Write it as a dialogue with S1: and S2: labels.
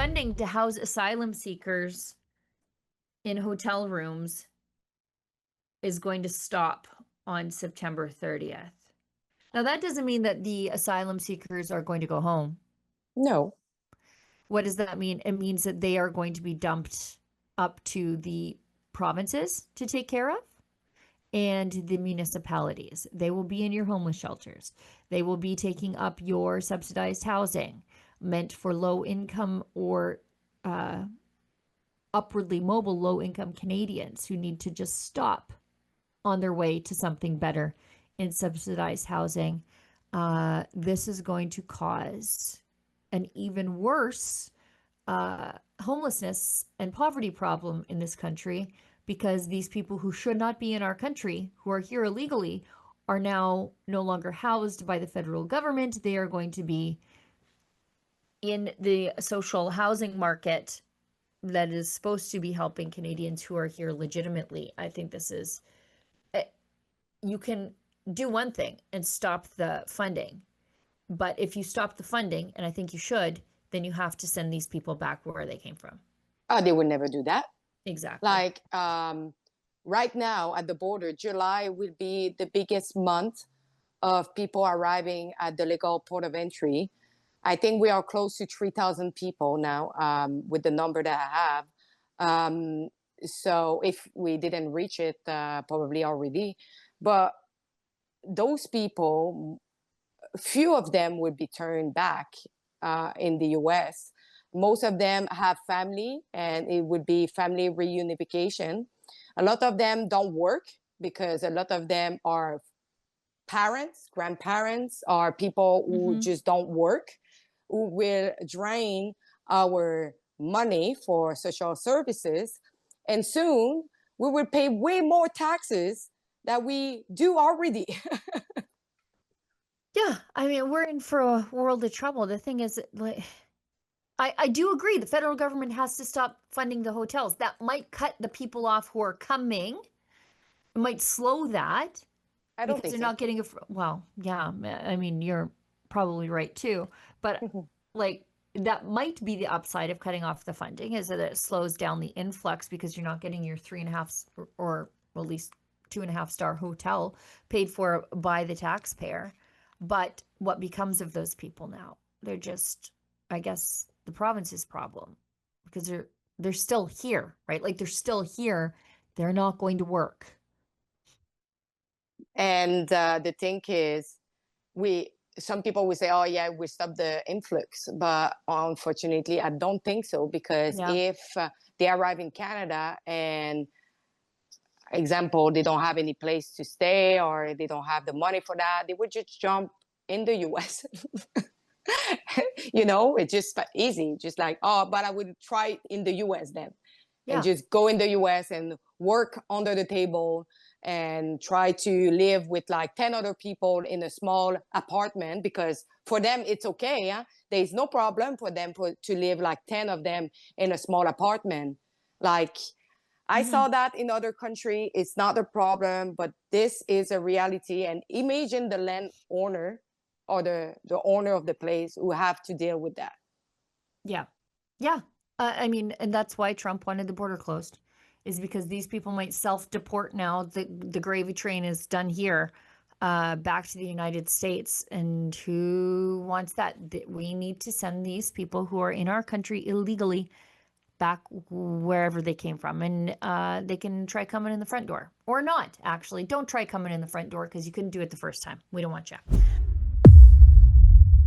S1: funding to house asylum seekers in hotel rooms is going to stop on September 30th. Now, that doesn't mean that the asylum seekers are going to go home.
S2: No.
S1: What does that mean? It means that they are going to be dumped up to the provinces to take care of and the municipalities. They will be in your homeless shelters. They will be taking up your subsidized housing meant for low income or upwardly mobile low income Canadians who need to just stop on their way to something better in subsidized housing. This is going to cause an even worse homelessness and poverty problem in this country, because these people who should not be in our country, who are here illegally, are now no longer housed by the federal government. They are going to be in the social housing market that is supposed to be helping Canadians who are here legitimately. I think this is, you can do one thing and stop the funding. But if you stop the funding, and I think you should, then you have to send these people back where they came from.
S2: They would never do that.
S1: Exactly.
S2: Like right now at the border, July will be the biggest month of people arriving at the legal port of entry. I think we are close to 3,000 people now with the number that I have. So if we didn't reach it, probably already. But those people, few of them would be turned back in the US. Most of them have family, and it would be family reunification. A lot of them don't work because a lot of them are parents, grandparents, or people who just don't work, who will drain our money for social services. And soon we will pay way more taxes that we do already.
S1: Yeah, I mean, we're in for a world of trouble. The thing is, like, I do agree the federal government has to stop funding the hotels. That might cut the people off who are coming. It might slow that
S2: I don't
S1: because
S2: think
S1: they're
S2: so.
S1: not getting well, yeah, I mean, you're probably right too. But like, that might be the upside of cutting off the funding, is that it slows down the influx because you're not getting your 3.5 or at least 2.5 star hotel paid for by the taxpayer. But what becomes of those people now? They're just, I guess, the province's problem, because they're still here, right? Like, they're still here. They're not going to work.
S2: And the thing is, some people will say, oh yeah, we stop the influx, but unfortunately I don't think so, because if they arrive in Canada and, example, they don't have any place to stay or they don't have the money for that, they would just jump in the US. It's just easy, just like, oh, but I would try in the US then. And just go in the US and work under the table and try to live with like 10 other people in a small apartment, because for them it's okay. There's no problem for them to live like 10 of them in a small apartment. Like, I saw that in other countries. It's not a problem, but this is a reality. And imagine the landowner or the owner of the place who have to deal with that.
S1: Yeah. I mean, and that's why Trump wanted the border closed, is because these people might self-deport now. The gravy train is done here, back to the United States. And who wants that? We need to send these people who are in our country illegally back wherever they came from. And they can try coming in the front door, or not, actually. Don't try coming in the front door, because you couldn't do it the first time. We don't want you.